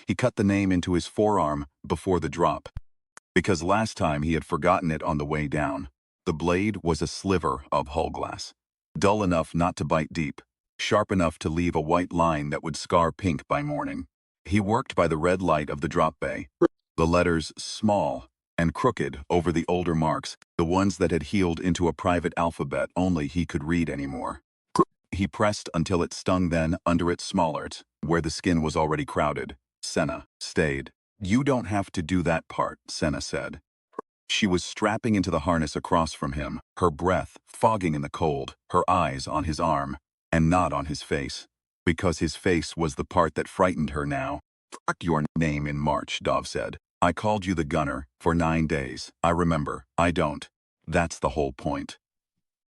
He cut the name into his forearm before the drop, because last time he had forgotten it on the way down. The blade was a sliver of hull glass, dull enough not to bite deep, sharp enough to leave a white line that would scar pink by morning. He worked by the red light of the drop bay, the letters small and crooked over the older marks, the ones that had healed into a private alphabet only he could read anymore. He pressed until it stung, then, under its smallert, where the skin was already crowded, Senna stayed. "You don't have to do that part," Senna said. She was strapping into the harness across from him, her breath fogging in the cold, her eyes on his arm, and not on his face, because his face was the part that frightened her now. "Fuck your name in March," Dov said. "I called you the gunner for 9 days. I remember. I don't. That's the whole point."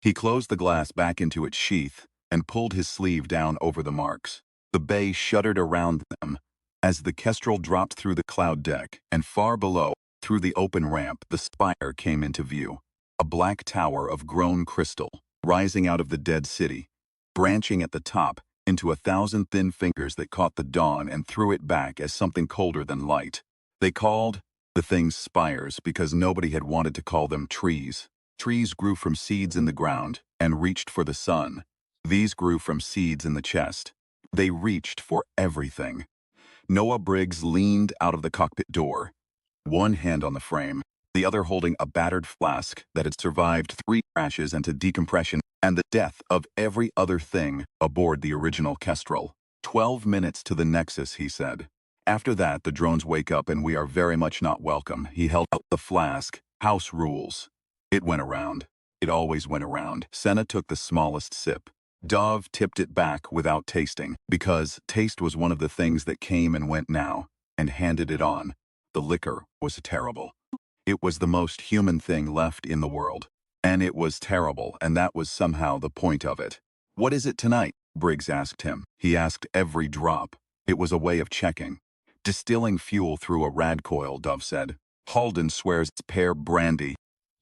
He closed the glass back into its sheath and pulled his sleeve down over the marks. The bay shuddered around them as the Kestrel dropped through the cloud deck, and far below, through the open ramp, the spire came into view. A black tower of grown crystal, rising out of the dead city, branching at the top into 1,000 thin fingers that caught the dawn and threw it back as something colder than light. They called the things spires because nobody had wanted to call them trees. Trees grew from seeds in the ground and reached for the sun. These grew from seeds in the chest. They reached for everything. Noah Briggs leaned out of the cockpit door, one hand on the frame, the other holding a battered flask that had survived 3 crashes and decompression and the death of every other thing aboard the original Kestrel. 12 minutes to the Nexus, he said. After that, the drones wake up and we are very much not welcome. He held out the flask. House rules. It went around. It always went around. Senna took the smallest sip. Dov tipped it back without tasting, because taste was one of the things that came and went now, and handed it on. The liquor was terrible. It was the most human thing left in the world. And it was terrible, and that was somehow the point of it. "What is it tonight?" Briggs asked him. He asked every drop. It was a way of checking. "Distilling fuel through a rad coil," Dov said. "Halden swears it's pear brandy."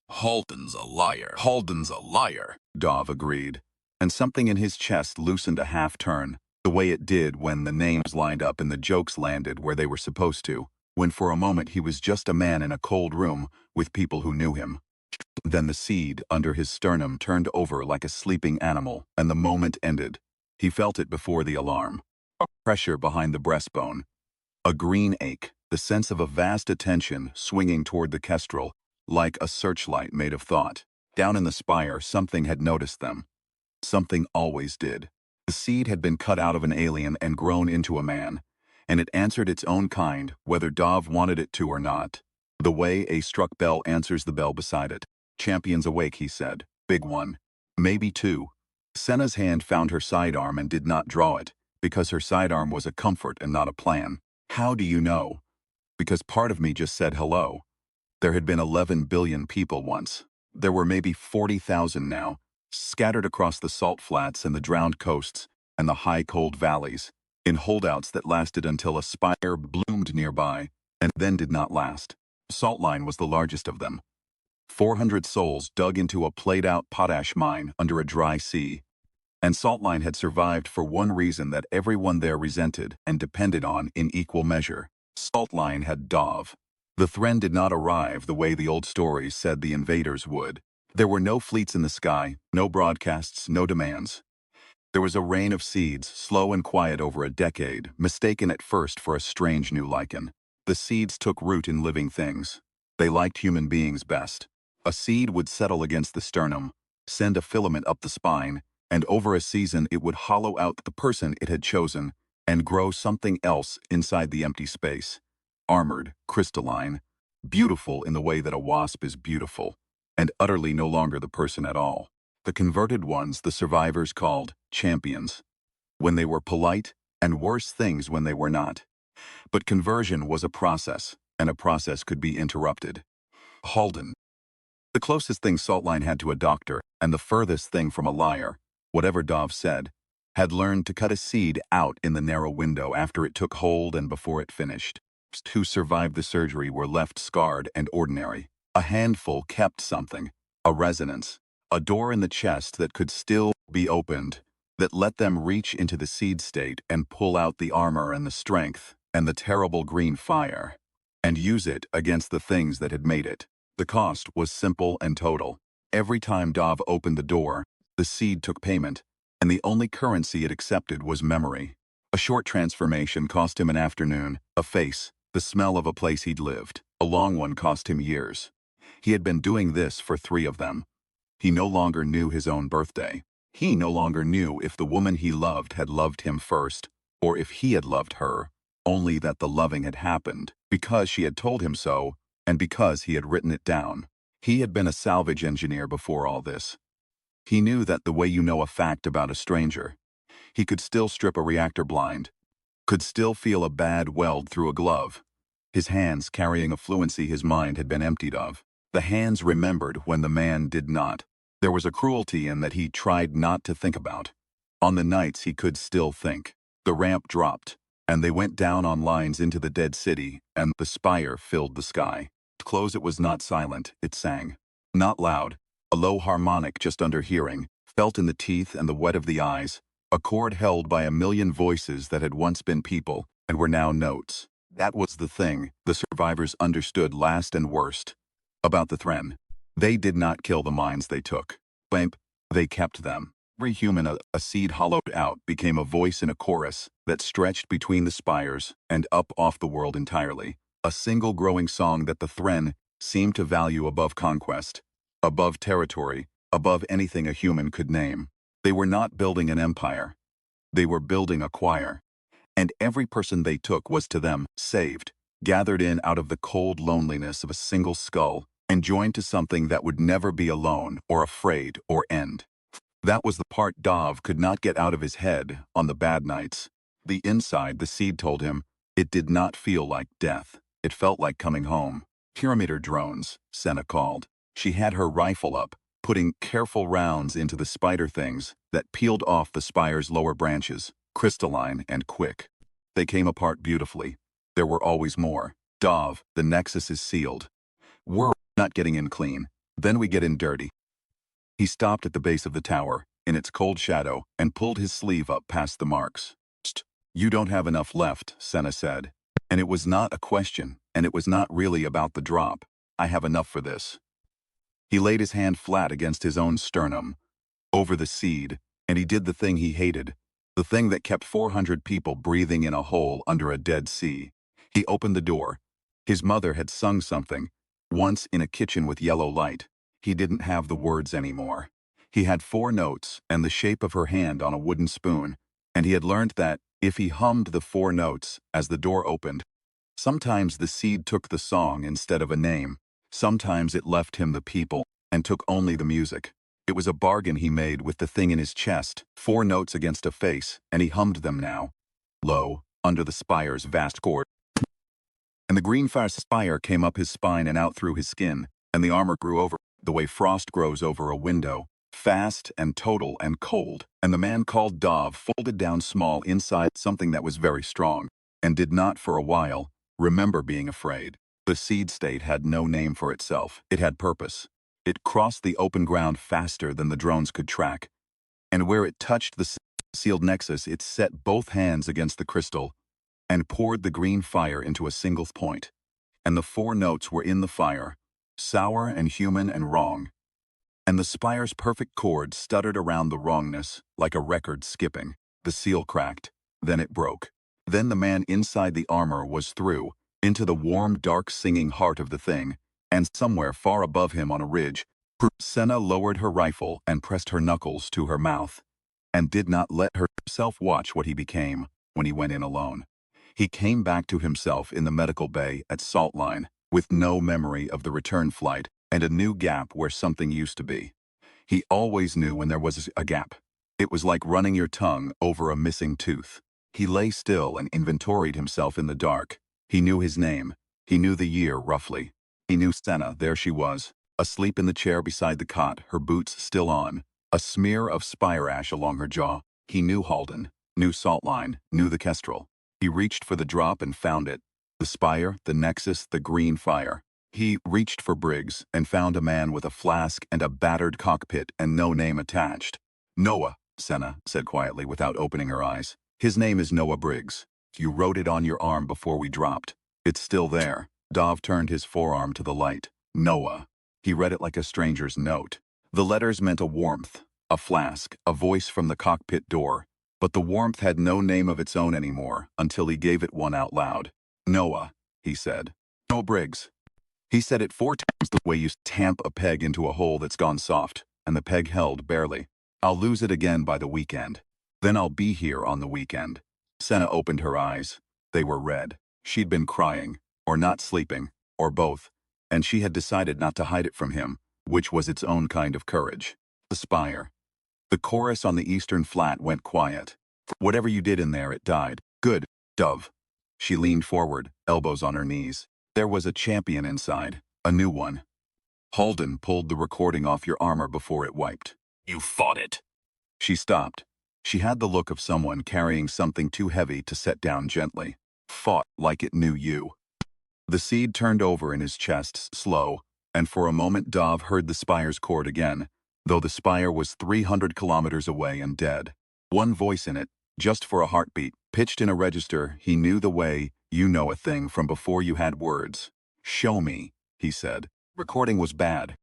"Halden's a liar. Halden's a liar," Dov agreed. And something in his chest loosened a half-turn, the way it did when the names lined up and the jokes landed where they were supposed to, when for a moment he was just a man in a cold room with people who knew him. Then the seed under his sternum turned over like a sleeping animal, and the moment ended. He felt it before the alarm. Pressure behind the breastbone. A green ache, the sense of a vast attention swinging toward the Kestrel, like a searchlight made of thought. Down in the spire, something had noticed them. Something always did. The seed had been cut out of an alien and grown into a man, and it answered its own kind, whether Dov wanted it to or not. The way a struck bell answers the bell beside it. "Champion's awake," he said. "Big one. Maybe 2. Senna's hand found her sidearm and did not draw it, because her sidearm was a comfort and not a plan. "How do you know?" "Because part of me just said hello. There had been 11 billion people once. There were maybe 40,000 now, scattered across the salt flats and the drowned coasts and the high cold valleys, in holdouts that lasted until a spire bloomed nearby, and then did not last. Saltline was the largest of them. 400 souls dug into a played-out potash mine under a dry sea. And Saltline had survived for one reason that everyone there resented and depended on in equal measure. Saltline had Dov. The Thren did not arrive the way the old stories said the invaders would. There were no fleets in the sky, no broadcasts, no demands. There was a rain of seeds, slow and quiet over a decade, mistaken at first for a strange new lichen. The seeds took root in living things. They liked human beings best. A seed would settle against the sternum, send a filament up the spine, and over a season it would hollow out the person it had chosen and grow something else inside the empty space. Armored, crystalline, beautiful in the way that a wasp is beautiful, and utterly no longer the person at all. The converted ones the survivors called champions, when they were polite, and worse things when they were not. But conversion was a process, and a process could be interrupted. Halden. The closest thing Saltline had to a doctor, and the furthest thing from a liar, whatever Dov said, had learned to cut a seed out in the narrow window after it took hold and before it finished. Who survived the surgery were left scarred and ordinary. A handful kept something, a resonance, a door in the chest that could still be opened, that let them reach into the seed state and pull out the armor and the strength, and the terrible green fire, and use it against the things that had made it. The cost was simple and total. Every time Dov opened the door, the seed took payment, and the only currency it accepted was memory. A short transformation cost him an afternoon, a face, the smell of a place he'd lived. A long one cost him years. He had been doing this for 3 of them. He no longer knew his own birthday. He no longer knew if the woman he loved had loved him first, or if he had loved her, only that the loving had happened, because she had told him so, and because he had written it down. He had been a salvage engineer before all this. He knew that the way you know a fact about a stranger. He could still strip a reactor blind, could still feel a bad weld through a glove. His hands carrying a fluency his mind had been emptied of. The hands remembered when the man did not. There was a cruelty in that he tried not to think about. On the nights he could still think. The ramp dropped, and they went down on lines into the dead city, and the spire filled the sky. Close it was not silent, it sang. Not loud, a low harmonic just under hearing, felt in the teeth and the wet of the eyes, a chord held by a million voices that had once been people, and were now notes. That was the thing the survivors understood last and worst about the Thren. They did not kill the minds they took. They kept them. Every human a seed hollowed out became a voice in a chorus that stretched between the spires and up off the world entirely. A single growing song that the Thren seemed to value above conquest, above territory, above anything a human could name. They were not building an empire. They were building a choir. And every person they took was to them saved, gathered in out of the cold loneliness of a single skull, and joined to something that would never be alone or afraid or end. That was the part Dov could not get out of his head on the bad nights. The inside, the seed told him, it did not feel like death. It felt like coming home. Pyramidal drones, Senna called. She had her rifle up, putting careful rounds into the spider things that peeled off the spire's lower branches, crystalline and quick. They came apart beautifully. There were always more. Dov, the nexus is sealed. We're not getting in clean. Then we get in dirty. He stopped at the base of the tower, in its cold shadow, and pulled his sleeve up past the marks. You don't have enough left, Senna said. And it was not a question, and it was not really about the drop. I have enough for this. He laid his hand flat against his own sternum, over the seed, and he did the thing he hated, the thing that kept 400 people breathing in a hole under a dead sea. He opened the door. His mother had sung something, once in a kitchen with yellow light. He didn't have the words anymore. He had 4 notes and the shape of her hand on a wooden spoon, and he had learned that if he hummed the 4 notes as the door opened, sometimes the seed took the song instead of a name. Sometimes it left him the people and took only the music. It was a bargain he made with the thing in his chest, 4 notes against a face, and he hummed them now. Low, under the spire's vast cord. And the green fire spire came up his spine and out through his skin, and the armor grew over, the way frost grows over a window, fast and total and cold, and the man called Dov folded down small inside something that was very strong, and did not for a while remember being afraid. The seed state had no name for itself. It had purpose. It crossed the open ground faster than the drones could track, and where it touched the sealed nexus, it set both hands against the crystal and poured the green fire into a single point. And the 4 notes were in the fire, sour and human and wrong. And the spire's perfect chord stuttered around the wrongness like a record skipping. The seal cracked. Then it broke. Then the man inside the armor was through, into the warm, dark singing heart of the thing, and somewhere far above him on a ridge, Senna lowered her rifle and pressed her knuckles to her mouth, and did not let herself watch what he became when he went in alone. He came back to himself in the medical bay at Salt Line, with no memory of the return flight and a new gap where something used to be. He always knew when there was a gap. It was like running your tongue over a missing tooth. He lay still and inventoried himself in the dark. He knew his name. He knew the year roughly. He knew Senna, there she was, asleep in the chair beside the cot, her boots still on, a smear of spire ash along her jaw. He knew Halden, knew Salt Line, knew the Kestrel. He reached for the drop and found it. The spire, the nexus, the green fire. He reached for Briggs and found a man with a flask and a battered cockpit and no name attached. Noah, Senna said quietly without opening her eyes. His name is Noah Briggs. You wrote it on your arm before we dropped. It's still there. Dov turned his forearm to the light. Noah. He read it like a stranger's note. The letters meant a warmth, a flask, a voice from the cockpit door. But the warmth had no name of its own anymore until he gave it one out loud. Noah, he said. No Briggs. He said it 4 times the way you tamp a peg into a hole that's gone soft, and the peg held barely. I'll lose it again by the weekend. Then I'll be here on the weekend. Senna opened her eyes. They were red. She'd been crying, or not sleeping, or both, and she had decided not to hide it from him, which was its own kind of courage. The spire. The chorus on the eastern flat went quiet. Whatever you did in there, it died. Good, Dove. She leaned forward, elbows on her knees. There was a champion inside, a new one. Halden pulled the recording off your armor before it wiped. You fought it. She stopped. She had the look of someone carrying something too heavy to set down gently. Fought like it knew you. The seed turned over in his chest, slow, and for a moment Dov heard the spire's chord again, though the spire was 300 kilometers away and dead. One voice in it, just for a heartbeat, pitched in a register. He knew the way you know a thing from before you had words. Show me, he said. Recording was bad.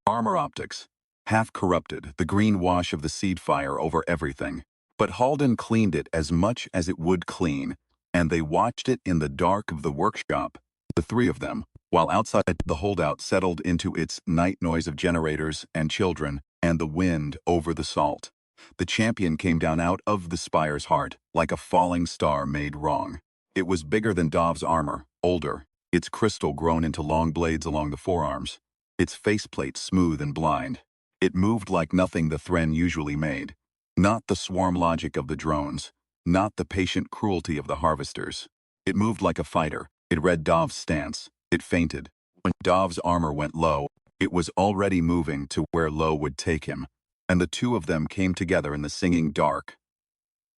Armor optics. Half corrupted, the green wash of the seed fire over everything. But Halden cleaned it as much as it would clean, and they watched it in the dark of the workshop, the three of them, while outside the holdout settled into its night noise of generators and children and the wind over the salt. The champion came down out of the spire's heart, like a falling star made wrong. It was bigger than Dov's armor, older, its crystal grown into long blades along the forearms, its faceplate smooth and blind. It moved like nothing the Thren usually made. Not the swarm logic of the drones, not the patient cruelty of the harvesters. It moved like a fighter. It read Dov's stance. It feinted. When Dov's armor went low, it was already moving to where low would take him, and the two of them came together in the singing dark.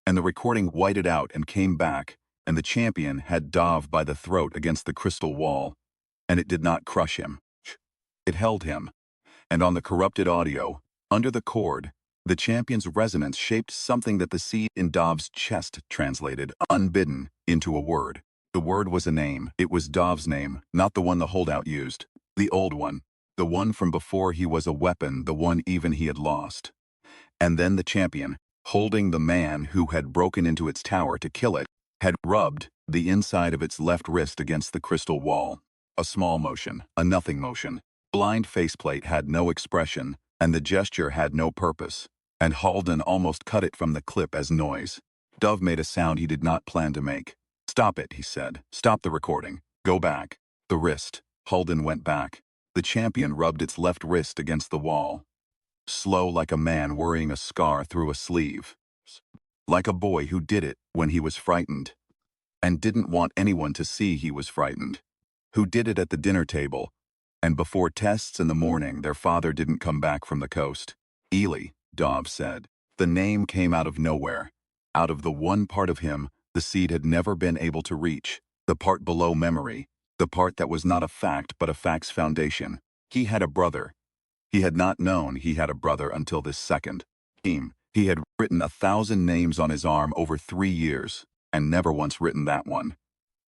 And the recording whited out and came back, and the champion had Dov by the throat against the crystal wall, and it did not crush him. It held him. And on the corrupted audio, under the cord, the champion's resonance shaped something that the seed in Dov's chest translated, unbidden, into a word. The word was a name. It was Dov's name, not the one the holdout used. The old one. The one from before he was a weapon, the one even he had lost. And then the champion, holding the man who had broken into its tower to kill it, had rubbed the inside of its left wrist against the crystal wall. A small motion, a nothing motion. Blind faceplate had no expression, and the gesture had no purpose, and Halden almost cut it from the clip as noise. Dove made a sound he did not plan to make. Stop it, he said. Stop the recording. Go back. The wrist. Halden went back. The champion rubbed its left wrist against the wall. Slow like a man worrying a scar through a sleeve. Like a boy who did it when he was frightened, and didn't want anyone to see he was frightened. Who did it at the dinner table, and before tests in the morning their father didn't come back from the coast. Ely, Dov said. The name came out of nowhere. Out of the one part of him the seed had never been able to reach. The part below memory. The part that was not a fact but a fact's foundation. He had a brother. He had not known he had a brother until this second. He had written 1,000 names on his arm over 3 years, and never once written that one.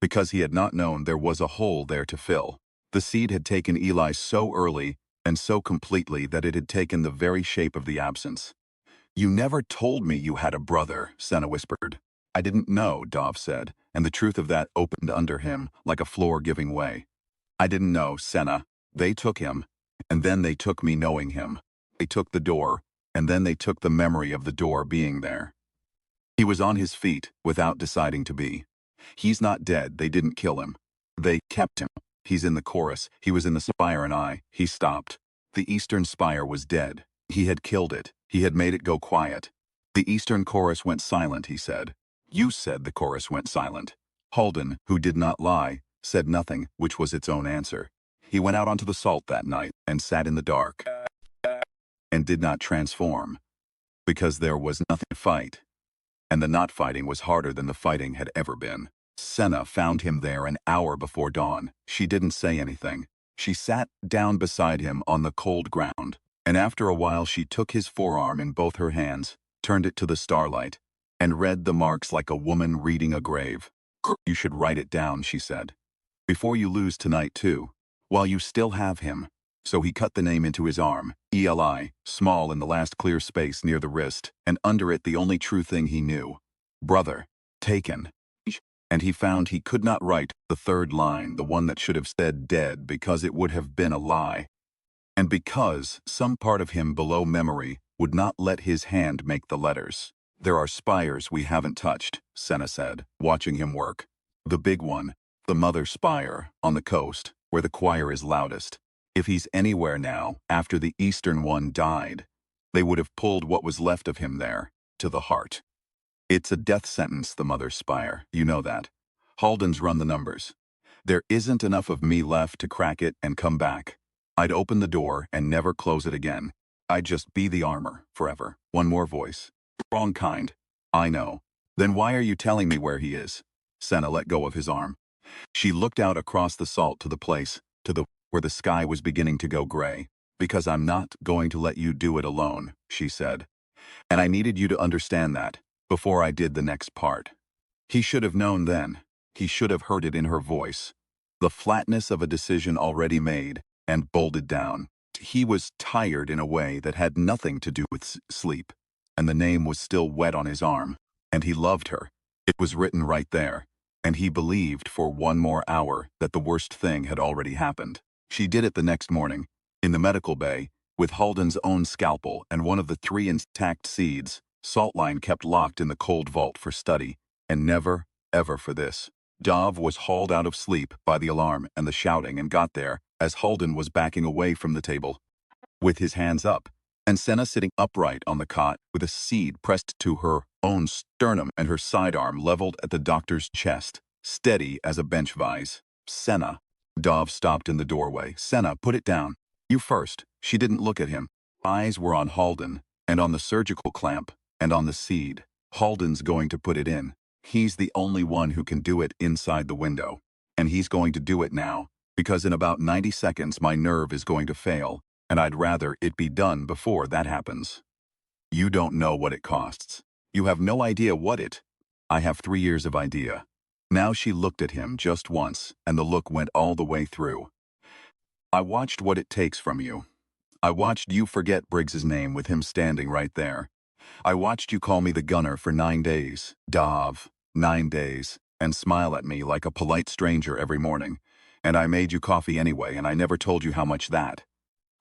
Because he had not known there was a hole there to fill. The seed had taken Eli so early and so completely that it had taken the very shape of the absence. You never told me you had a brother, Senna whispered. I didn't know, Dov said, and the truth of that opened under him like a floor giving way. I didn't know, Senna. They took him, and then they took me knowing him. They took the door, and then they took the memory of the door being there. He was on his feet, without deciding to be. He's not dead, they didn't kill him. They kept him. He's in the chorus, he was in the spire and he stopped. The eastern spire was dead. He had killed it. He had made it go quiet. The eastern chorus went silent, he said. You said the chorus went silent. Halden, who did not lie, said nothing, which was its own answer. He went out onto the salt that night and sat in the dark. And did not transform. Because there was nothing to fight. And the not fighting was harder than the fighting had ever been. Senna found him there an hour before dawn. She didn't say anything. She sat down beside him on the cold ground, and after a while she took his forearm in both her hands, turned it to the starlight, and read the marks like a woman reading a grave. You should write it down, she said. Before you lose tonight, too. While you still have him. So he cut the name into his arm, ELI, small in the last clear space near the wrist, and under it the only true thing he knew. Brother. Taken. And he found he could not write the third line, the one that should have said dead, because it would have been a lie. And because some part of him below memory would not let his hand make the letters. There are spires we haven't touched, Senna said, watching him work. The big one, the mother spire, on the coast, where the choir is loudest. If he's anywhere now, after the eastern one died, they would have pulled what was left of him there, to the heart. It's a death sentence, the mother spire, you know that. Halden's run the numbers. There isn't enough of me left to crack it and come back. I'd open the door and never close it again. I'd just be the armor, forever. One more voice. Wrong kind. I know. Then why are you telling me where he is? Senna let go of his arm. She looked out across the salt to the place, where the sky was beginning to go gray. Because I'm not going to let you do it alone, she said. And I needed you to understand that, before I did the next part. He should have known then. He should have heard it in her voice. The flatness of a decision already made, and bolted down. He was tired in a way that had nothing to do with sleep. And the name was still wet on his arm. And he loved her. It was written right there. And he believed for one more hour that the worst thing had already happened. She did it the next morning, in the medical bay, with Halden's own scalpel and one of the 3 intact seeds. Saltline kept locked in the cold vault for study, and never, ever for this. Dov was hauled out of sleep by the alarm and the shouting and got there as Halden was backing away from the table, with his hands up, and Senna sitting upright on the cot with a seed pressed to her own sternum and her sidearm leveled at the doctor's chest, steady as a bench vise. Senna. Dov stopped in the doorway. Senna, put it down. You first. She didn't look at him. Eyes were on Halden, and on the surgical clamp, and on the seed. Halden's going to put it in. He's the only one who can do it inside the window. And he's going to do it now, because in about 90 seconds my nerve is going to fail, and I'd rather it be done before that happens. You don't know what it costs. You have no idea what it. I have 3 years of idea. Now she looked at him just once, and the look went all the way through. I watched what it takes from you. I watched you forget Briggs's name with him standing right there. I watched you call me the gunner for 9 days, Dov, 9 days, and smile at me like a polite stranger every morning. And I made you coffee anyway, and I never told you how much that.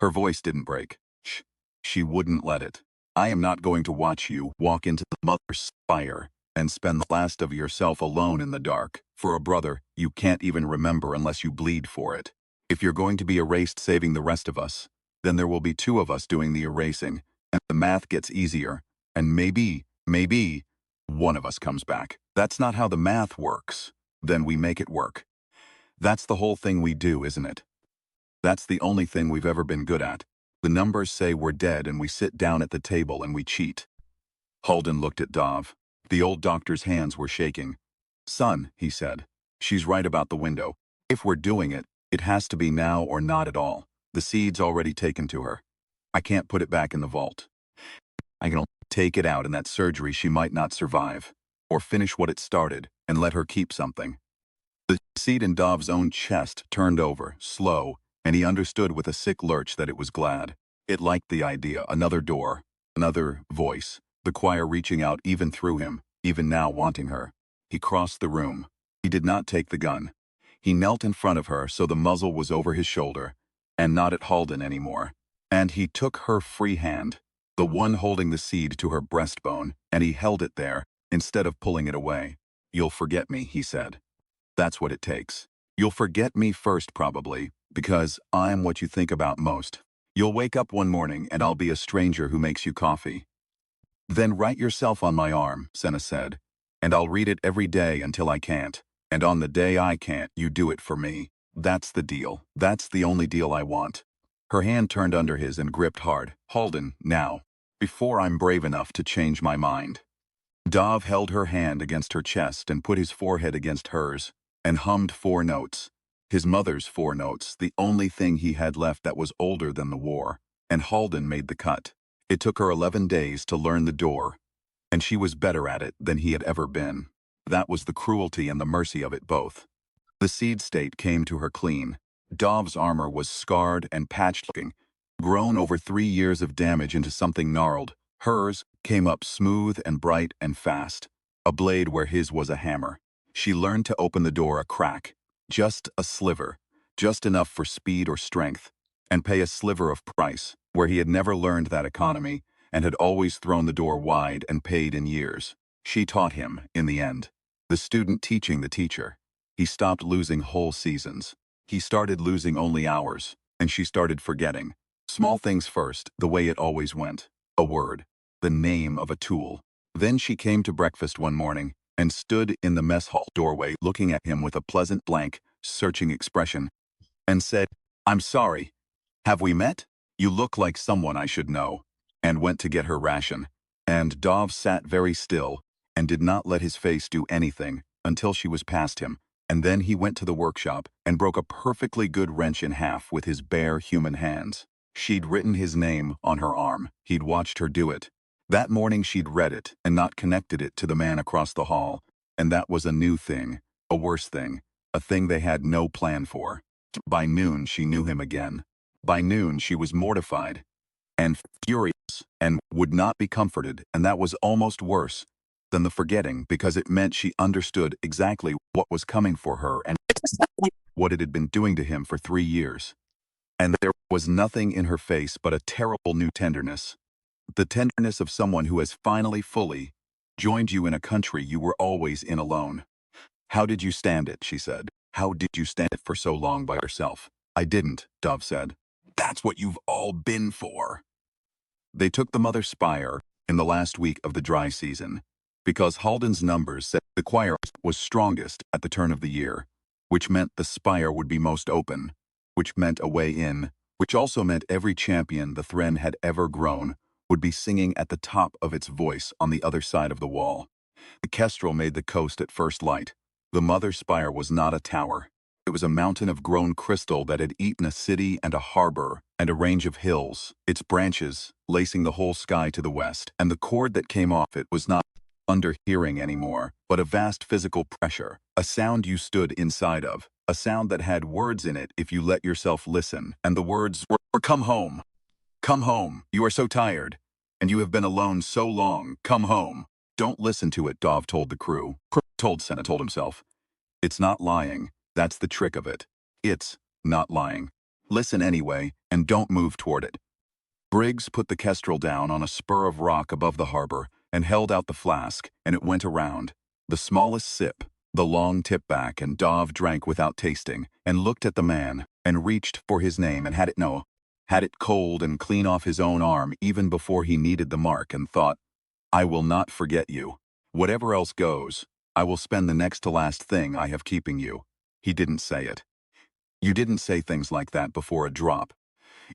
Her voice didn't break. Shh. She wouldn't let it. I am not going to watch you walk into the mother's fire and spend the last of yourself alone in the dark, for a brother you can't even remember unless you bleed for it. If you're going to be erased saving the rest of us, then there will be 2 of us doing the erasing, and the math gets easier, and maybe, one of us comes back. That's not how the math works. Then we make it work. That's the whole thing we do, isn't it? That's the only thing we've ever been good at. The numbers say we're dead and we sit down at the table and we cheat. Halden looked at Dov. The old doctor's hands were shaking. Son, he said, she's right about the window. If we're doing it, it has to be now or not at all. The seed's already taken to her. I can't put it back in the vault. I can only take it out in that surgery she might not survive, or finish what it started and let her keep something. The seed in Dov's own chest turned over, slow, and he understood with a sick lurch that it was glad. It liked the idea, another door, another voice, the choir reaching out even through him, even now wanting her. He crossed the room. He did not take the gun. He knelt in front of her so the muzzle was over his shoulder, and not at Halden anymore. And he took her free hand, the one holding the seed to her breastbone, and he held it there, instead of pulling it away. You'll forget me, he said. That's what it takes. You'll forget me first probably, because I'm what you think about most. You'll wake up one morning and I'll be a stranger who makes you coffee. Then write yourself on my arm, Senna said, and I'll read it every day until I can't. And on the day I can't, you do it for me. That's the deal. That's the only deal I want. Her hand turned under his and gripped hard. Halden, now. Before I'm brave enough to change my mind. Dov held her hand against her chest and put his forehead against hers, and hummed 4 notes. His mother's 4 notes, the only thing he had left that was older than the war, and Halden made the cut. It took her 11 days to learn the door, and she was better at it than he had ever been. That was the cruelty and the mercy of it both. The seed state came to her clean. Dov's armor was scarred and patched-looking, grown over 3 years of damage into something gnarled. Hers came up smooth and bright and fast, a blade where his was a hammer. She learned to open the door a crack, just a sliver, just enough for speed or strength, and pay a sliver of price, where he had never learned that economy and had always thrown the door wide and paid in years. She taught him, in the end. The student teaching the teacher. He stopped losing whole seasons. He started losing only hours, and she started forgetting. Small things first, the way it always went. A word, the name of a tool. Then she came to breakfast one morning and stood in the mess hall doorway looking at him with a pleasant blank, searching expression, and said, "I'm sorry. Have we met? You look like someone I should know," and went to get her ration. And Dov sat very still and did not let his face do anything until she was past him, and then he went to the workshop and broke a perfectly good wrench in half with his bare human hands. She'd written his name on her arm. He'd watched her do it. That morning she'd read it and not connected it to the man across the hall, and that was a new thing, a worse thing, a thing they had no plan for. By noon she knew him again. By noon she was mortified and furious and would not be comforted, and that was almost worse than the forgetting because it meant she understood exactly what was coming for her and what it had been doing to him for 3 years. And there was nothing in her face but a terrible new tenderness. The tenderness of someone who has finally fully joined you in a country you were always in alone. "How did you stand it?" she said. "How did you stand it for so long by yourself?" "I didn't," Dov said. "That's what you've all been for." They took the Mother Spire in the last week of the dry season, because Halden's numbers said the choir was strongest at the turn of the year, which meant the spire would be most open, which meant a way in, which also meant every champion the Thren had ever grown would be singing at the top of its voice on the other side of the wall. The kestrel made the coast at first light. The Mother Spire was not a tower. It was a mountain of grown crystal that had eaten a city and a harbor and a range of hills, its branches lacing the whole sky to the west, and the cord that came off it was not under hearing anymore, but a vast physical pressure, a sound you stood inside of, a sound that had words in it if you let yourself listen, and the words were, "Come home. Come home. You are so tired, and you have been alone so long. Come home." "Don't listen to it," Dov told the crew. Senna told himself. "It's not lying. That's the trick of it. It's not lying. Listen anyway, and don't move toward it." Briggs put the kestrel down on a spur of rock above the harbor and held out the flask, and it went around. The smallest sip, the long tip back, and Dov drank without tasting, and looked at the man, and reached for his name and had it cold and clean off his own arm even before he needed the mark, and thought, "I will not forget you. Whatever else goes, I will spend the next to last thing I have keeping you." He didn't say it. You didn't say things like that before a drop.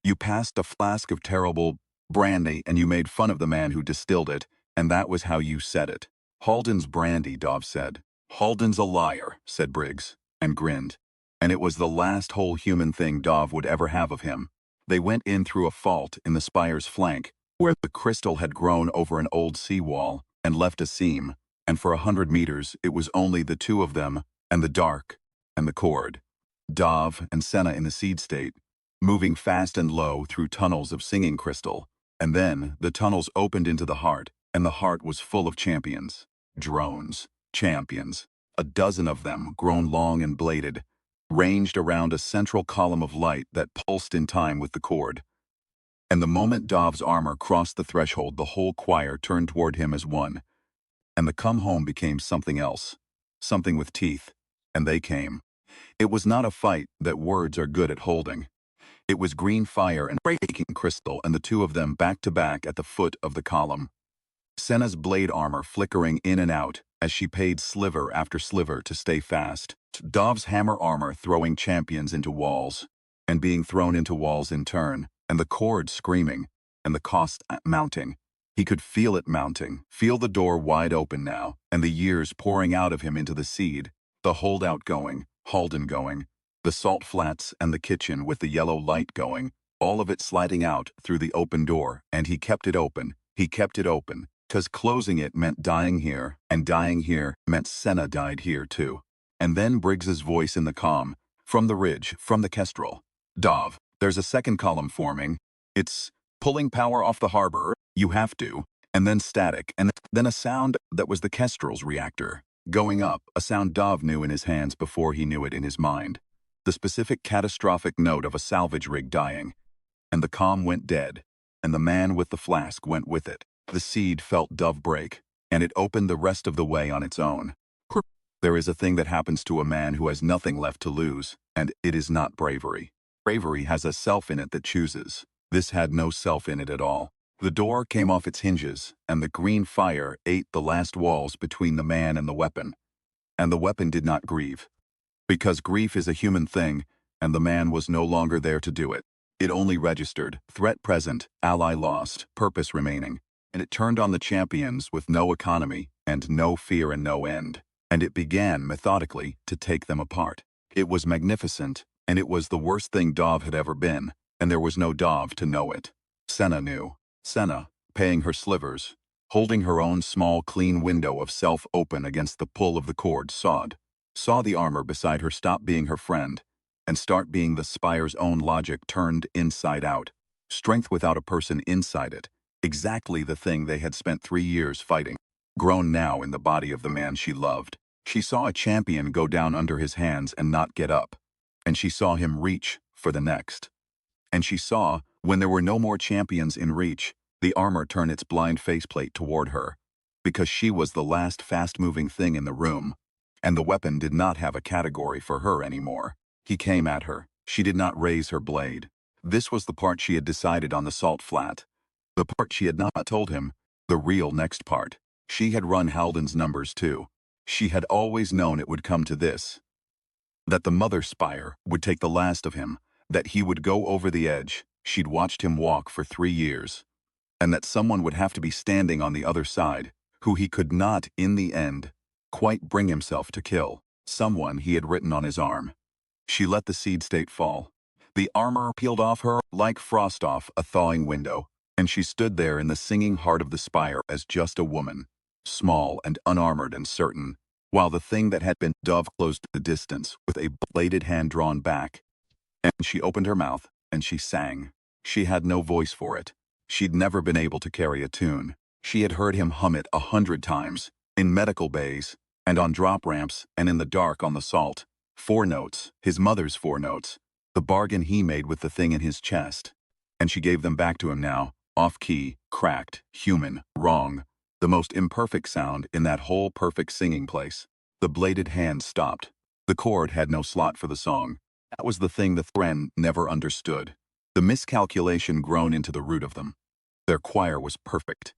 You passed a flask of terrible brandy and you made fun of the man who distilled it, and that was how you said it. "Halden's brandy," Dov said. "Halden's a liar," said Briggs, and grinned. And it was the last whole human thing Dov would ever have of him. They went in through a fault in the spire's flank, where the crystal had grown over an old seawall and left a seam, and for 100 meters it was only the two of them and the dark and the cord. Dov and Senna in the seed state, moving fast and low through tunnels of singing crystal, and then the tunnels opened into the heart, and the heart was full of champions. Drones. Champions. A dozen of them, grown long and bladed, ranged around a central column of light that pulsed in time with the cord. And the moment Dov's armor crossed the threshold, the whole choir turned toward him as one, and the come home became something else, something with teeth, and they came. It was not a fight that words are good at holding. It was green fire and breaking crystal, and the two of them back to back at the foot of the column. Senna's blade armor flickering in and out as she paid sliver after sliver to stay fast. Dov's hammer armor throwing champions into walls, and being thrown into walls in turn, and the cord screaming, and the cost mounting. He could feel it mounting, feel the door wide open now, and the years pouring out of him into the seed, the holdout going, Halden going, the salt flats and the kitchen with the yellow light going, all of it sliding out through the open door, and he kept it open, 'Cause closing it meant dying here, and dying here meant Senna died here too. And then Briggs's voice in the calm, from the ridge, from the Kestrel. Dov, there's a second column forming. It's pulling power off the harbor, you have to, and then static, and then a sound that was the Kestrel's reactor. Going up, a sound Dov knew in his hands before he knew it in his mind. The specific catastrophic note of a salvage rig dying. And the calm went dead, and the man with the flask went with it. The seed felt Dove break, and it opened the rest of the way on its own. There is a thing that happens to a man who has nothing left to lose, and it is not bravery. Bravery has a self in it that chooses. This had no self in it at all. The door came off its hinges, and the green fire ate the last walls between the man and the weapon. And the weapon did not grieve. Because grief is a human thing, and the man was no longer there to do it. It only registered, threat present, ally lost, purpose remaining. And it turned on the champions with no economy, and no fear and no end. And it began, methodically, to take them apart. It was magnificent, and it was the worst thing Dov had ever been, and there was no Dov to know it. Senna knew. Senna, paying her slivers, holding her own small clean window of self open against the pull of the cord, saw the armor beside her stop being her friend, and start being the spire's own logic turned inside out. Strength without a person inside it. Exactly the thing they had spent 3 years fighting. Grown now in the body of the man she loved. She saw a champion go down under his hands and not get up. And she saw him reach for the next. And she saw, when there were no more champions in reach, the armor turn its blind faceplate toward her. Because she was the last fast-moving thing in the room. And the weapon did not have a category for her anymore. He came at her. She did not raise her blade. This was the part she had decided on the salt flat. The part she had not told him. The real next part. She had run Halden's numbers too. She had always known it would come to this. That the Mother Spire would take the last of him. That he would go over the edge. She'd watched him walk for 3 years. And that someone would have to be standing on the other side, who he could not, in the end, quite bring himself to kill. Someone he had written on his arm. She let the seed state fall. The armor peeled off her like frost off a thawing window, and she stood there in the singing heart of the spire as just a woman, small and unarmored and certain, while the thing that had been Dove closed the distance with a bladed hand drawn back. And she opened her mouth, and she sang. She had no voice for it. She'd never been able to carry a tune. She had heard him hum it 100 times, in medical bays, and on drop ramps, and in the dark on the salt. 4 notes, his mother's 4 notes, the bargain he made with the thing in his chest. And she gave them back to him now, off-key, cracked, human, wrong, the most imperfect sound in that whole perfect singing place. The bladed hand stopped. The chord had no slot for the song. That was the thing the Thren never understood. The miscalculation grown into the root of them. Their choir was perfect.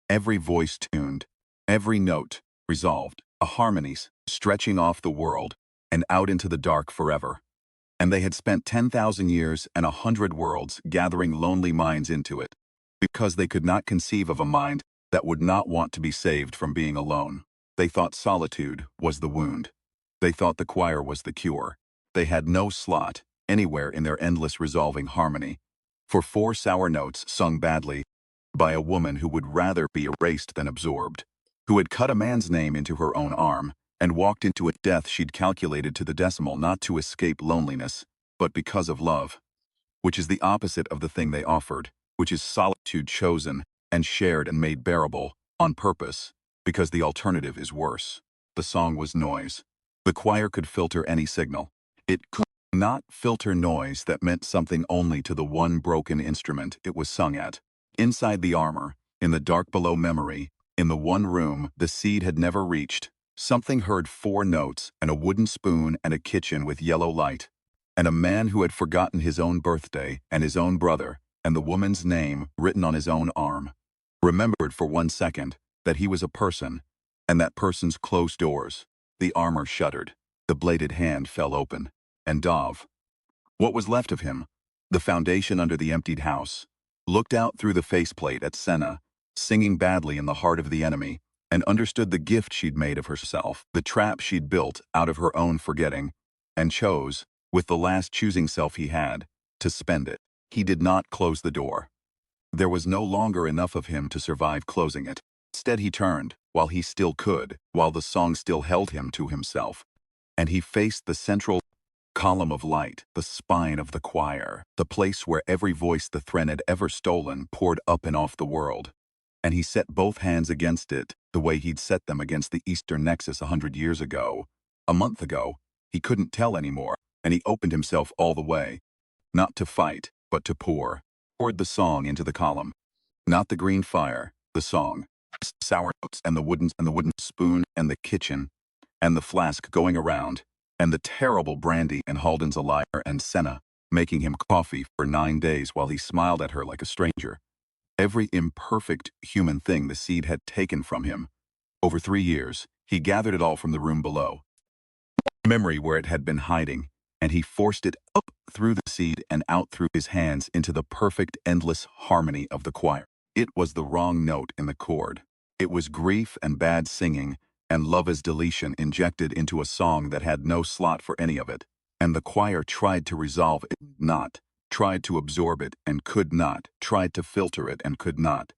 Every voice tuned, every note resolved, a harmonies stretching off the world and out into the dark forever. And they had spent 10,000 years and 100 worlds gathering lonely minds into it, because they could not conceive of a mind that would not want to be saved from being alone. They thought solitude was the wound. They thought the choir was the cure. They had no slot anywhere in their endless resolving harmony for 4 sour notes sung badly by a woman who would rather be erased than absorbed, who had cut a man's name into her own arm and walked into a death she'd calculated to the decimal not to escape loneliness, but because of love, which is the opposite of the thing they offered, which is solitude chosen and shared and made bearable on purpose, because the alternative is worse. The song was noise. The choir could filter any signal. It could not filter noise that meant something only to the one broken instrument it was sung at. Inside the armor, in the dark below memory, in the one room the seed had never reached, something heard 4 notes and a wooden spoon and a kitchen with yellow light, and a man who had forgotten his own birthday and his own brother and the woman's name written on his own arm, remembered for 1 second that he was a person, and that person's closed doors. The armor shuddered. The bladed hand fell open. And Dov, what was left of him, the foundation under the emptied house, looked out through the faceplate at Senna, singing badly in the heart of the enemy, and understood the gift she'd made of herself, the trap she'd built out of her own forgetting, and chose, with the last choosing self he had, to spend it. He did not close the door. There was no longer enough of him to survive closing it. Instead he turned, while he still could, while the song still held him to himself, and he faced the central column of light, the spine of the choir, the place where every voice the Thren had ever stolen poured up and off the world. And he set both hands against it, the way he'd set them against the Eastern Nexus 100 years ago. A month ago, he couldn't tell anymore, and he opened himself all the way. Not to fight, but to poured the song into the column. Not the green fire, the song. Sour notes and the wooden spoon and the kitchen, and the flask going around, and the terrible brandy and Halden's a liar and Senna, making him coffee for 9 days while he smiled at her like a stranger. Every imperfect human thing the seed had taken from him. Over 3 years, he gathered it all from the room below. Memory where it had been hiding, and he forced it up through the seed and out through his hands into the perfect endless harmony of the choir. It was the wrong note in the chord. It was grief and bad singing, and love as deletion injected into a song that had no slot for any of it. And the choir tried to resolve it, not. Tried to absorb it and could not, tried to filter it and could not.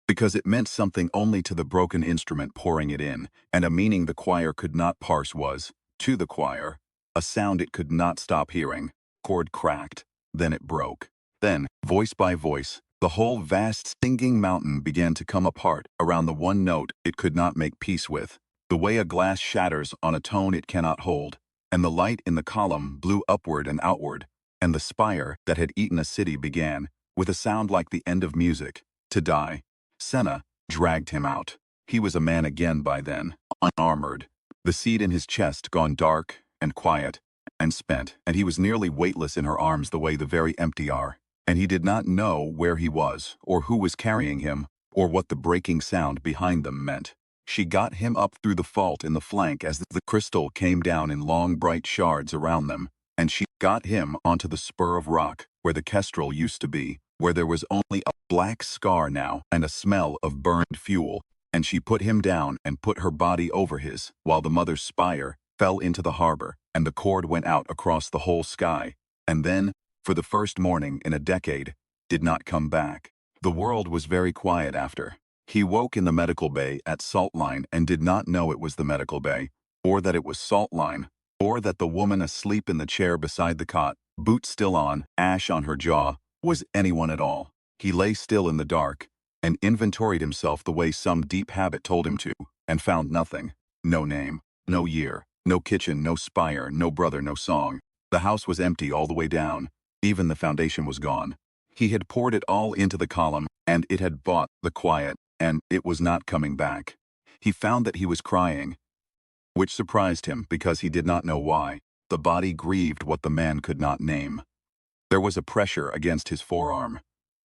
Because it meant something only to the broken instrument pouring it in, and a meaning the choir could not parse was, to the choir, a sound it could not stop hearing. Chord cracked, then it broke. Then, voice by voice, the whole vast singing mountain began to come apart around the one note it could not make peace with, the way a glass shatters on a tone it cannot hold, and the light in the column blew upward and outward, and the spire that had eaten a city began, with a sound like the end of music, to die. Senna dragged him out. He was a man again by then, unarmored, the seed in his chest gone dark and quiet and spent, and he was nearly weightless in her arms the way the very empty are. And he did not know where he was, or who was carrying him, or what the breaking sound behind them meant. She got him up through the fault in the flank as the crystal came down in long bright shards around them, and she got him onto the spur of rock where the kestrel used to be, where there was only a black scar now and a smell of burned fuel, and she put him down and put her body over his, while the mother's spire fell into the harbor, and the cord went out across the whole sky, and then, for the first morning in a decade, did not come back. The world was very quiet after. He woke in the medical bay at Salt Line and did not know it was the medical bay, or that it was Salt Line, or that the woman asleep in the chair beside the cot, boots still on, ash on her jaw, was anyone at all. He lay still in the dark and inventoried himself the way some deep habit told him to, and found nothing. No name, no year, no kitchen, no spire, no brother, no song. The house was empty all the way down. Even the foundation was gone. He had poured it all into the column, and it had bought the quiet, and it was not coming back. He found that he was crying, which surprised him because he did not know why. The body grieved what the man could not name. There was a pressure against his forearm.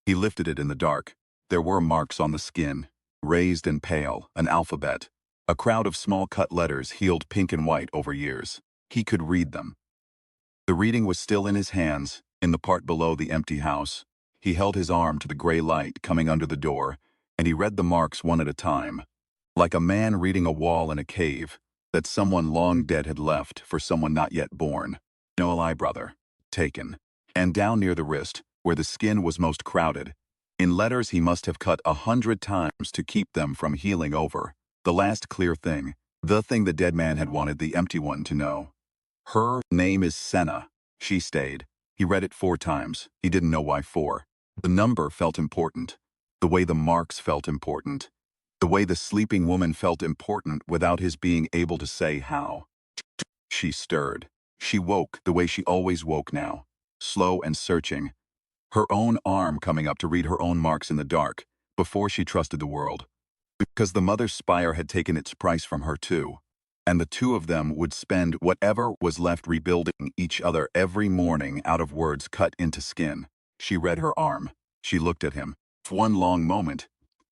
He lifted it in the dark. There were marks on the skin, raised and pale, an alphabet. A crowd of small cut letters healed pink and white over years. He could read them. The reading was still in his hands, in the part below the empty house. He held his arm to the gray light coming under the door, and he read the marks one at a time, like a man reading a wall in a cave that someone long dead had left for someone not yet born. Noeli brother, taken. And down near the wrist, where the skin was most crowded, in letters he must have cut 100 times to keep them from healing over. The last clear thing, the thing the dead man had wanted the empty one to know. Her name is Senna. She stayed. He read it 4 times. He didn't know why 4. The number felt important. The way the marks felt important. The way the sleeping woman felt important without his being able to say how. She stirred. She woke the way she always woke now. Slow and searching. Her own arm coming up to read her own marks in the dark, before she trusted the world. Because the mother's spire had taken its price from her too. And the two of them would spend whatever was left rebuilding each other every morning out of words cut into skin. She read her arm. She looked at him. For one long moment,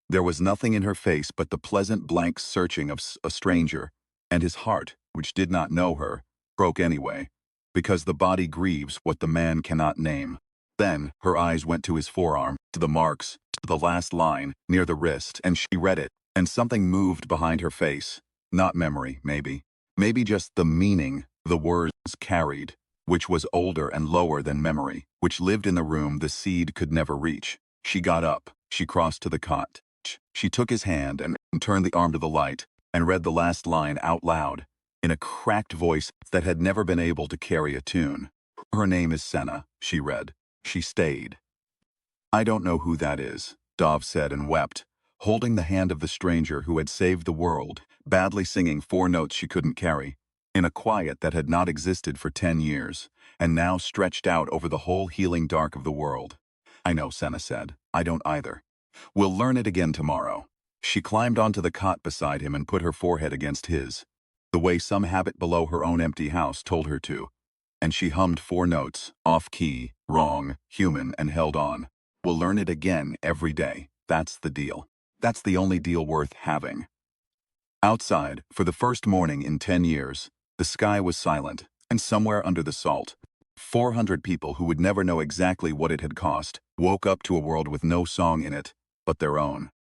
there was nothing in her face but the pleasant blank searching of a stranger, and his heart, which did not know her, broke anyway, because the body grieves what the man cannot name. Then her eyes went to his forearm, to the marks, to the last line, near the wrist, and she read it, and something moved behind her face. Not memory, maybe. Maybe just the meaning the words carried, which was older and lower than memory, which lived in the room the seed could never reach. She got up. She crossed to the cot. She took his hand and turned the arm to the light, and read the last line out loud, in a cracked voice that had never been able to carry a tune. Her name is Senna, she read. She stayed. I don't know who that is, Dov said and wept, holding the hand of the stranger who had saved the world, badly singing 4 notes she couldn't carry, in a quiet that had not existed for 10 years, and now stretched out over the whole healing dark of the world. I know, Senna said. I don't either. We'll learn it again tomorrow. She climbed onto the cot beside him and put her forehead against his, the way some habit below her own empty house told her to, and she hummed 4 notes, off-key, wrong, human, and held on. We'll learn it again every day. That's the deal. That's the only deal worth having. Outside, for the first morning in 10 years, the sky was silent, and somewhere under the salt, 400 people who would never know exactly what it had cost woke up to a world with no song in it, but their own.